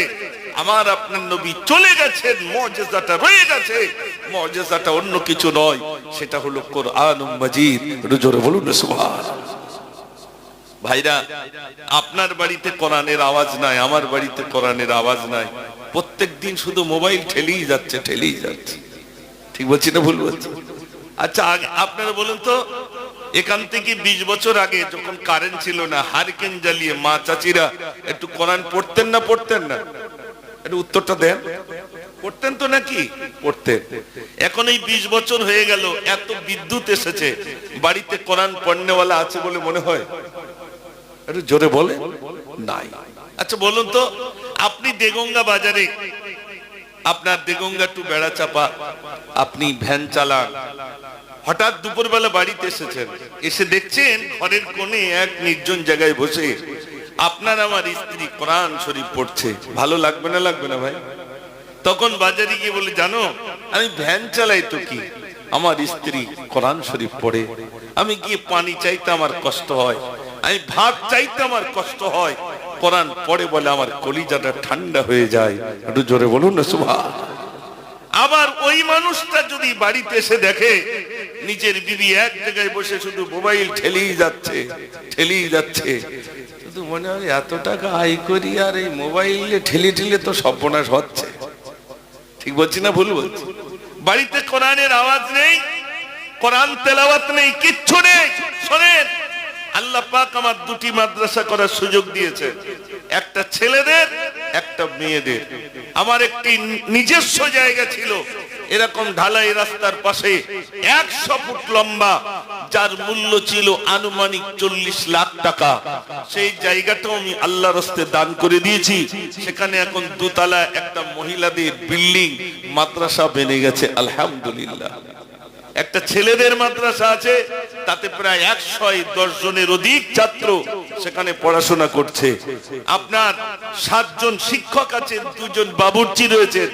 আমার আপনার নবী চলে গেছেন, মুজিজাটা রয়ে গেছে। মুজিজাটা অন্য কিছু নয়, সেটা হলো কোরআনুল মাজিদ। একটু জোরে বলুন না সুবহানাল্লাহ। ভাইরা, আপনার বাড়িতে কোরআনের আওয়াজ নাই, আমার বাড়িতে কোরআনের আওয়াজ নাই। প্রত্যেকদিন শুধু মোবাইল ঠেলেই যাচ্ছে, ঠেলেই যাচ্ছে। ঠিক বলছি না ভুল বলছি? আচ্ছা, আপনারা বলুন তো, এখান থেকে 20 বছর আগে যখন কারেন্ট ছিল না, হারিকেন জ্বালিয়ে মা চাচিরা একটু কোরআন পড়তেন না পড়তেন না? একটু উত্তরটা দেন। পড়তেন তো নাকি? পড়তেন। এখন এই 20 বছর হয়ে গেল, এত বিদ্যুৎ এসেছে, বাড়িতে কোরআন পড়নেওয়ালা আছে বলে মনে হয়? একটু জোরে বলে নাই। আচ্ছা বলুন তো, আপনি দেগঙ্গা বাজারে, আপনার দেগঙ্গা টু বেড়াচাপা আপনি ভ্যান চালান, হঠাৎ দুপুরবেলা বাড়িতে এসেছেন, এসে দেখছেন ঘরের কোণে এক নির্জন জায়গায় বসে আপনার আমার স্ত্রী কোরআন শরীফ পড়ছে। ভালো লাগবে না? লাগবে না ভাই? তখন বাজারে গিয়ে বলে, জানো আমি ভ্যান চালাই তো কি, আমার স্ত্রী কোরআন শরীফ পড়ে, আমি গিয়ে পানি চাইতে আমার কষ্ট হয়, আমি ভাত চাইতে আমার কষ্ট হয়, কোরআন পড়ে বলে আমার কলিজাটা ঠান্ডা হয়ে যায়। একটু জোরে বলুন না সুবহানাল্লাহ। আবার ওই মানুষটা যদি বাড়িতে এসে দেখে নিজের বিবি এক জায়গায় বসে শুধু মোবাইল ঠেলেই যাচ্ছে, ঠেলেই যাচ্ছে, শুধু মনে হয় এত টাকা আয় করি আর এই মোবাইলে ঠেলে ঠেলে তো সর্বনাশ হচ্ছে। ঠিক বলছি না ভুল বলছি? বাড়িতে কোরআনের আওয়াজ নেই, কোরআন তেলাওয়াত নেই, কিচ্ছু নেই। শোনেন, আল্লাহ পাক আমার দুটি মাদ্রাসা করার সুযোগ দিয়েছে, একটা ছেলেদের, একটা মেয়েদের। আমার একটি নিজস্ব জায়গা ছিল, এরকম ঢালাই রাস্তার পাশে 100 ফুট লম্বা, যার মূল্য ছিল আনুমানিক 40 লাখ টাকা। সেই জায়গাটাও আমি আল্লাহর রাস্তে দান করে দিয়েছি। সেখানে এখন দোতলা একটা মহিলাদের বিল্ডিং মাদ্রাসা বেনে গেছে আলহামদুলিল্লাহ। একটা ছেলেদের মাদ্রাসা আছে, তাতে প্রায় 110 জনের অধিক ছাত্র সেখানে পড়াশোনা করছে। আপনার 7 জন শিক্ষক আছেন, 2 জন বাবুর্চি রয়েছেন।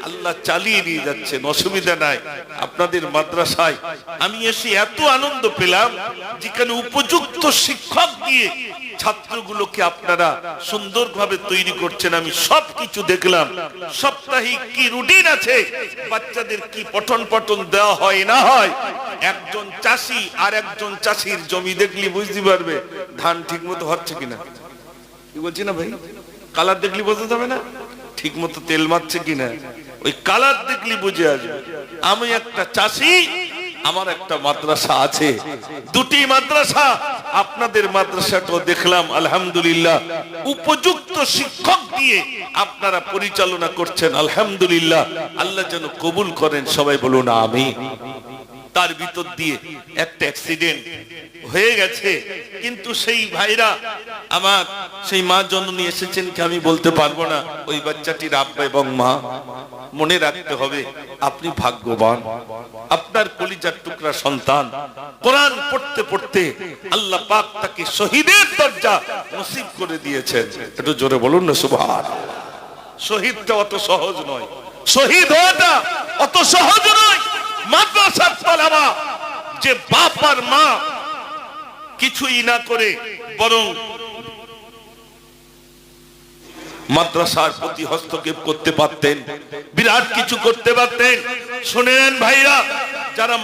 আল্লাহ চালিয়ে নিয়ে যাচ্ছেন, অসুবিধা নাই। আপনাদের মাদ্রাসায় আমি এসে এত আনন্দ পেলাম, যেখানে উপযুক্ত শিক্ষক দিয়ে ছাত্রগুলোকে আপনারা সুন্দরভাবে তৈরি করছেন। আমি সবকিছু দেখলাম। সাপ্তাহিক কি রুটিন আছে, বাচ্চাদের কি পঠন পঠন দেওয়া হয় না হয়। একজন চাষি আর একজন চাষির জমি দেখলি বুঝতে পারবে ধান ঠিক মতো হচ্ছে কিনা। কি বলছি না ভাই? কালার দেখলি বোঝা যাবে না ঠিক মতো তেল মারছে কিনা, ওই কালার দেখলি বুঝে আসবে। আমি একটা চাষি, আমার একটা মাদ্রাসা আছে, 2টি মাদ্রাসা। আপনাদের মাদ্রাসাটাও দেখলাম আলহামদুলিল্লাহ, উপযুক্ত শিক্ষক দিয়ে আপনারা পরিচালনা করছেন আলহামদুলিল্লাহ। আল্লাহ যেন কবুল করেন, সবাই বলুন আমিন। তার ভিতর দিয়ে একটা অ্যাক্সিডেন্ট হয়ে গেছে, কিন্তু সেই ভাইরা আমার, সেই মা জননী এসেছেন কি আমি বলতে পারবো না। ওই বাচ্চাটির আব্বা এবং মা, মনে রাখতে হবে আপনি ভাগ্যবান, আপনার কলিজার টুকরা সন্তান কোরআন পড়তে পড়তে আল্লাহ পাক তাকে শহীদের দরজা নসিব করে দিয়েছেন। একটু জোরে বলুন না সুবহানাল্লাহ। শহীদটা অত সহজ নয়, শহীদ হওয়াটা অত সহজ নয়। মাদ্রাসার তালেবা যে বাপ আর মা কিছুই না করে বরং মাদ্রাসার প্রতি হস্তক্ষেপ করতে পারতেন, বিরাট কিছু করতে পারতেন। শুনেন ভাইরা, যারা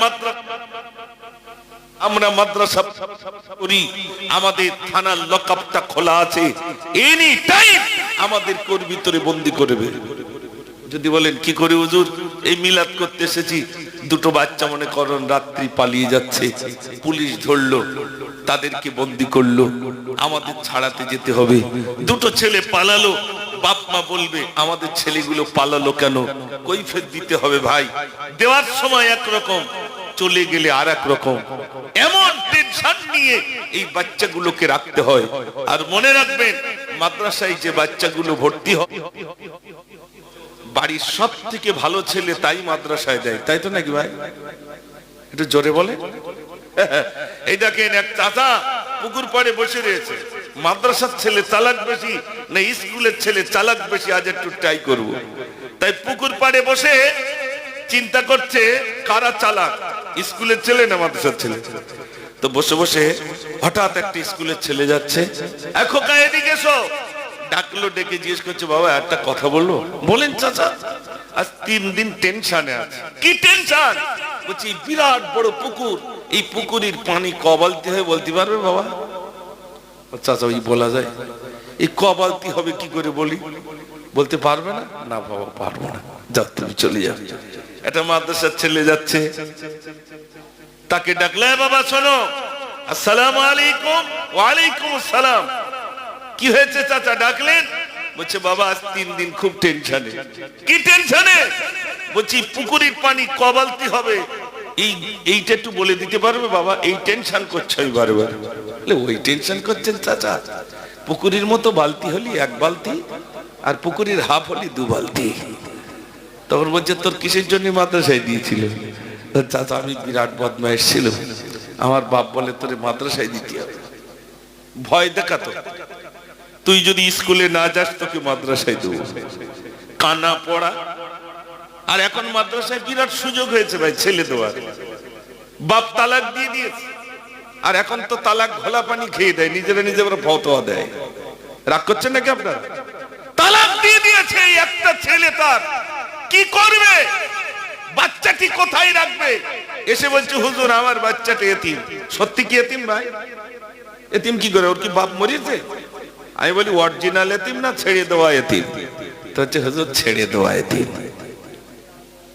আমরা মাদ্রাসা করি, আমাদের থানার লকআপটা খোলা আছে, এনি টাইম আমাদের কোর ভিতরে বন্দি করবে। যদি বলেন কি করে হুজুর, এই মিলাদ করতে এসেছি, দুটো বাচ্চা মনে করেন রাত্রি পালিয়ে যাচ্ছে, পুলিশ ধরলো, তাদেরকে বন্দি করলো, আমাদের ছাড়াতে যেতে হবে। দুটো ছেলে পালালো, বাপ মা বলবে আমাদের ছেলেগুলো পালালো কেন, কৈফিয়ত দিতে হবে ভাই। দেওয়ার সময় একরকম, চলে গেলে আর এক রকম। এমন টেনশন নিয়ে এই বাচ্চাগুলোকে রাখতে হয়। আর মনে রাখবেন, মাদ্রাসায় যে বাচ্চাগুলো ভর্তি হয়, বাড়ির সব থেকে ভালো ছেলে তাই মাদ্রাসায় দেয়, তাই তো নাকি ভাই? একটু জোরে বলে। এই দেখেন, এক চাচা পুকুর পাড়ে বসে রয়েছে, মাদ্রাসার ছেলে চালাক বেশি না স্কুলের ছেলে চালাক বেশি, আজ একটু ট্রাই করব। তাই পুকুর পাড়ে বসে চিন্তা করছে কারা চালাক, স্কুলের ছেলে না মাদ্রাসার ছেলে। তো বসে বসে হঠাৎ একটা স্কুলের ছেলে যাচ্ছে, খোকা এদিকে এসো। ডাকলো, ডেকে জিজ্ঞেস করছে, বাবা একটা কথা বললো। বলেন চাচা। আজ 3 দিন টেনশনে আছে। কি টেনশন? বলছি বিরাট বড় পুকুর, এই পুকুরের পানি কবালতি হয় বলতে পারবে বাবা? চাচা ওই বলা যায়, এই কবালতি হবে কি করে বলি, বলতে পারবে না? না বাবা পারবো না, যাও তুমি চলে যাও। একটা মাদ্রাসার ছেলে যাচ্ছে, তাকে ডাকলে, বাবা শোনো। আসসালামু আলাইকুম। ওয়ালাইকুম আসসালাম। কি হয়েছে চাচা, ডাকলেন? বলছে বাবা আজ 3 দিন খুব টেনশনে। কি টেনশনে? বলছি পুকুরের পানি কবালতি হবে, এইটা একটু বলে দিতে পারবে বাবা? এই টেনশন করছে আমি বারবার। ওই টেনশন করছেন চাচা? পুকুরের মতো বালতি হলি 1 বালতি, আর পুকুরের হাফ হলি 2 বালতি। তখন বলছে তোর কিসের জন্য মাদ্রাসায় দিয়েছিল? চাচা আমি বিরাট বদমাইশ ছিল, আমার বাপ বলে তোরে মাদ্রাসায় দিতে হবে। ভয় দেখাতো, তুই যদি স্কুলে না যাস তোকে মাদ্রাসায় দেবো, কানা পড়া। আর এখন মাদ্রাসায় বিরাট সুযোগ হয়েছে ভাই ছেলে দেওয়ার। বাপ তালাক দিয়ে দিয়েছে, আর এখন তো তালাক ঘোলা পানি খেয়ে দেয়, নিজেরা নিজেরা ফতোয়া দেয়। রাগ করছেন নাকি আপনারা? তালাক দিয়ে দিয়েছে একটা ছেলে, তার কি করবে? বাচ্চাটি কোথায় রাখবে? এসে বলছে হুজুর আমার বাচ্চাটি এতিম। সত্যি কি এতিম ভাই? এতিম কি করে? ওর কি বাপ মরিয়েছে? আমি বলি অরিজিনাল এতিম না ছেড়ে দেওয়া এতিম? তো হচ্ছে হুজুর ছেড়ে দেওয়া এতিম।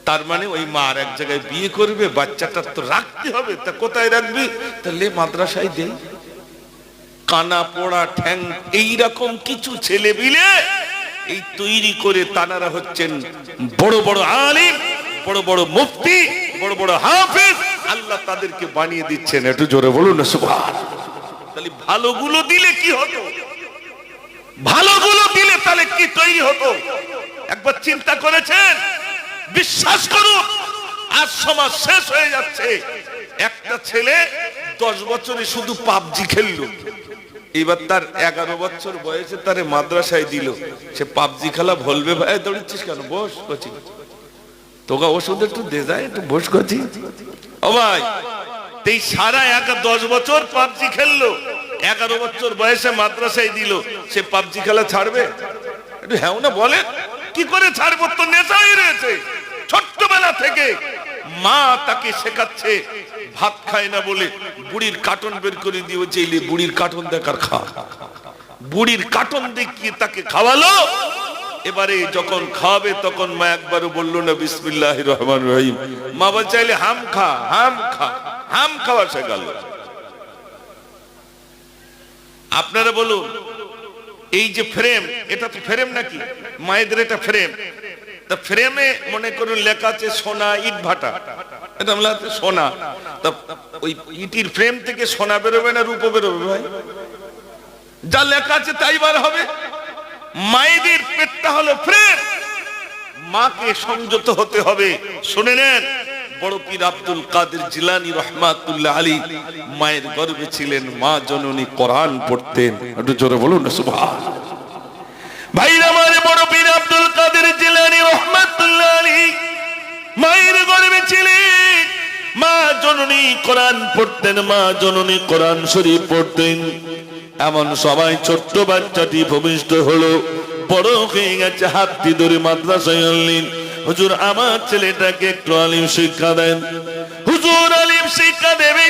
তার মানে ওই মা আর এক জায়গায় বিয়ে করবে, বাচ্চাটা তো রাখতে হবে, তা কোথায় রাখবি? তাহলে মাদ্রাসায় দেই। কানা পোড়া ঠ্যাং এইরকম কিছু ছেলে বিলে এই তৈরি করে তানারা হচ্ছেন বড় বড় আলিম, বড় বড় মুফতি, বড় বড় হাফেজ। আল্লাহ তাদেরকে বানিয়ে দিচ্ছেন। একটু জোরে বলুন না সুবহানাল্লাহ। তাহলে ভালোগুলো দিলে কি হতো? ভালোগুলো দিলে তাহলে কি তৈরি হতো? একবার চিন্তা করেছেন? বিশ্বাস করুন, আজ সমাজ শেষ হয়ে যাচ্ছে। একটা ছেলে 10 বছরে শুধু পাবজি খেললো, এবার তার 11 বছর বয়সে তারে মাদ্রাসায় দিল। সে পাবজি খেলা বলবে, ভাই দৌড়িচ্ছিস কেন? বস করছি, তোকে ওষুধ একটু দে যায়, একটু বস করছি। ও ভাই, এই সারা 10 বছর পাবজি খেললো, 11 বছর বয়সে মাদ্রাসায় দিল, সে পাবজি খেলা ছাড়বে? একটু হ্যাঁ না বলে। কি করে ছাড়বো? তো নেশা হয়ে রয়েছে। ছোট্টবেলা থেকে মা তাকে শেখাচ্ছে, ভাত খায় না বলে বুড়ির কার্টন বের করে দিয়ে চাইলে বুড়ির কার্টন দেখার খা। বুড়ির কার্টন দেখিয়ে তাকে খাওয়ালো। এবারে যখন খাওয়াবে তখন মা একবারও বললো না বিসমিল্লাহির রহমানির রহিম। মা বল চাইলে হাম খা, হাম খা, হাম খাওয়া শেখালো। আপনারা বলুন, এই যে ফ্রেম, এটা তো ফ্রেম নাকি? মায়েদের এটা ফ্রেম। তা ফ্রেমে মনে করুন লেখা আছে সোনা ইট ভাটা, এটা সোনা। তা ওই ইটির ফ্রেম থেকে সোনা বেরোবে না রূপো বেরোবে ভাই? যা লেখা আছে তাই বার হবে। মায়েদের পেটটা হলো ফ্রেম, মাকে সংযত হতে হবে। শুনে নেন, বড় পীর আব্দুল কাদের জিলানী রহমাতুল্লাহ আলাইহি মায়ের গর্ভে ছিলেন, মা জননী কোরআন পড়তেন। একটু জোরে বলুন না সুবহানাল্লাহ। ভাইরা আমার, বড় পীর আব্দুল কাদের জিলানী রহমাতুল্লাহ আলাইহি মায়ের গর্ভে ছিলেন, মা জননী কোরআন পড়তেন, মা জননী কোরআন শরীফ পড়তেন। এমন সবাই ছোট্ট বাচ্চাটি ভূমিষ্ঠ হলো, বড় হয়ে গেছে, হাতটি ধরে মাদ্রাসায় আনলেন। হুজুর আমার ছেলেটাকে একটু আলিম শিক্ষা দেন। হুজুর আলিম শিক্ষা দেবে,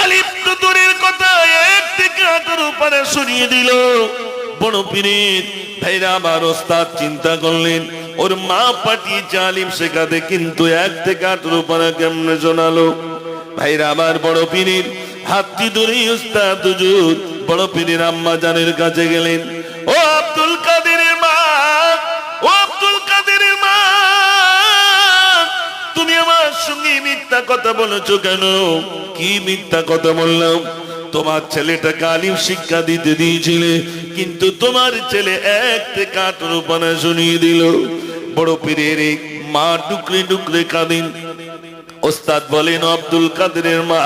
আলিম তো দূরের কথা, 1 থেকে 18 উপরে শুনিয়ে দিল। বড় পীরের ভাইরা আমার ওস্তাদ চিন্তা করলেন, ওর মা পাঠিয়েছে আলিম শেখাতে, কিন্তু 1 থেকে 18 উপরে কেমনে শোনালো? ভাইরা আমার বড় পীরের হাতটি ধরে ওস্তাদ হুজুর বড় পীরের আম্মা জানের কাছে গেলেন। ও আব্দুল কাদেরের মা, ও আব্দুল কাদেরের মা, তুমি আমার সঙ্গে মিথ্যা কথা বলেছো কেন? কি মিথ্যা কথা বললাম? তোমার ছেলেটাকে আলিম শিক্ষা দিতে দিয়েছিলে, কিন্তু তোমার ছেলে 1 থেকে 18 পানা শুনিয়ে দিল। বড় পীরের মা টুকরে টুকরে কাঁদেন। ওস্তাদ বলেন, আব্দুল কাদেরের মা,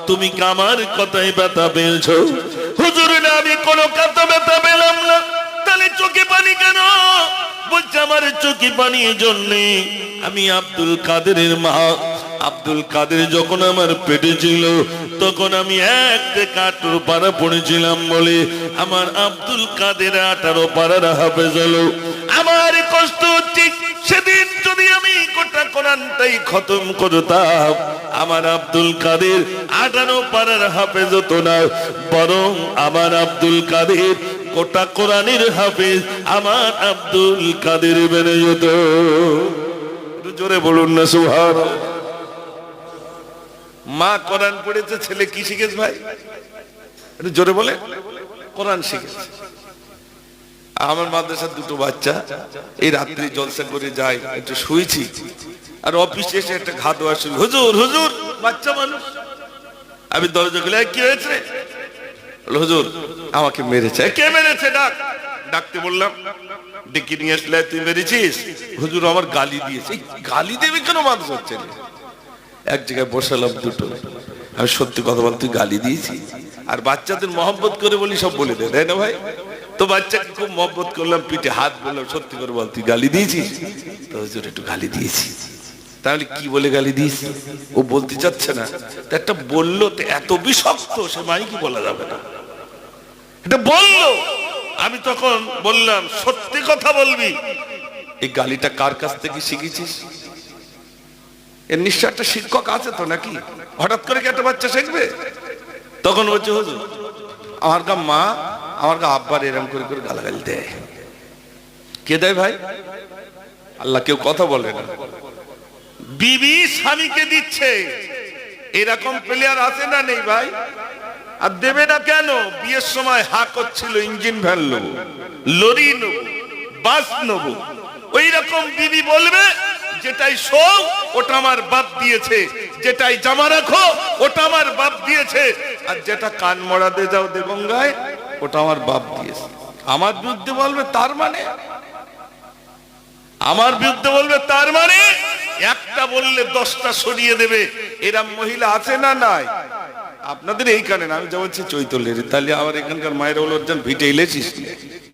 তুমি কি আমার কথায় ব্যথা পেয়েছো? হুজুর না, আমি কোনো কথা ব্যথা পেলাম না। তাহলে চোখে পানি কেন? বলছে আমার চোখে পানি জন্যে, আমি আব্দুল কাদেরের মা। আব্দুল কাদের যখন আমার পেটে ছিল, তখন আমি 1 থেকে 18 পারা পড়েছিলাম বলে আমার আব্দুল কাদের 18 পারার হাফেজ হলো। আমার কষ্ট হচ্ছে, সেদিন যদি আমি গোটা কোরআনটাই খতম করতাম, আমার আব্দুল কাদের 18 পারার হাফেজ হতো না, বরং আমার আব্দুল কাদের গোটা কোরআনের হাফেজ আমার আব্দুল কাদের বেড়ে যেত। একটু জোরে বলুন না সুবহানাল্লাহ। মা কোরআন পড়েছে, ছেলে কি শিখেছে ভাই? একটু জোরে বলে। কোরআন শিখেছে। আমার মাদ্রাসার 2টো বাচ্চা এই রাত্রি জলসা করে যায়, একটু শুয়েছি, আর অফিসে এসে একটা ঘা দেওয়া শুরু, হুজুর হুজুর, বাচ্চা মানুষ। আমি দরজা খুলে, কি হয়েছে? হুজুর আমাকে মেরেছে। কে মেরেছে? ডাকতে বললাম, ডেকে নিয়ে আসলে, তুই মেরেছিস? হুজুর আমার গালি দিয়েছে। গালি দেবে কেন? মানুষ হচ্ছে না। এক জায়গায় বসালাম, 2টো। আমি সত্যি কথা বল, তুই গালি দিয়েছি? আর বাচ্চাদের মহব্বত করে বলি, সব বলে দেয়, তাই না ভাই? তো বাচ্চাকে খুব মহব্বত করলাম, পিঠে হাত বললাম, সত্যি করে বল, তুই গালি দিয়েছিস? তো হুজুর একটু গালি দিয়েছি। তাহলে কি বলে গালি দিয়েছি? ও বলতে চাচ্ছে না। তো একটা বললো, তো এত বিষাক্ত, সে মাইকে বলা যাবে না, এটা বললো। আমি তখন বললাম, সত্যি কথা বলবি, এই গালিটা কার কাছ থেকে শিখেছিস? এর নিশ্চয় একটা শিক্ষক আছে তো নাকি? হঠাৎ করে কি একটা বাচ্চা শিখবে? তখন বলছে, হুজুর আমার গা মা, আমার গা আব্বার এরম করে করে গালাগালি দেয়। কে দেয় ভাই? আল্লাহ। কেউ কথা বলে না। বিবি স্বামীকে দিচ্ছে, এরকম প্লেয়ার আছে না নেই ভাই? আর দেবে না কেন? বিয়ের সময় হা করছিল, ইঞ্জিন ভ্যান নেবো, লরি নেবো, বাস নেবো। ওই রকম বিবি বলবে, যেটাই শো ওটা আমার বাপ দিয়েছে, যেটাই জামা রাখো ওটা আমার বাপ দিয়েছে, আর যেটা কান মড়াতে যাও দেগঙ্গায় ওটা আমার বাপ দিয়েছে। আমার বিরুদ্ধে বলবে, তার মানে আমার বিরুদ্ধে বলবে, তার মানে একটা বললে 10টা সরিয়ে দেবে। এরম মহিলা আছে না নাই? আপনাদের এইখানে না, আমি যা বলছি চৈতলের। তাহলে আমার এখানকার মায়ের বলছেন ভিটে ইলেছিস।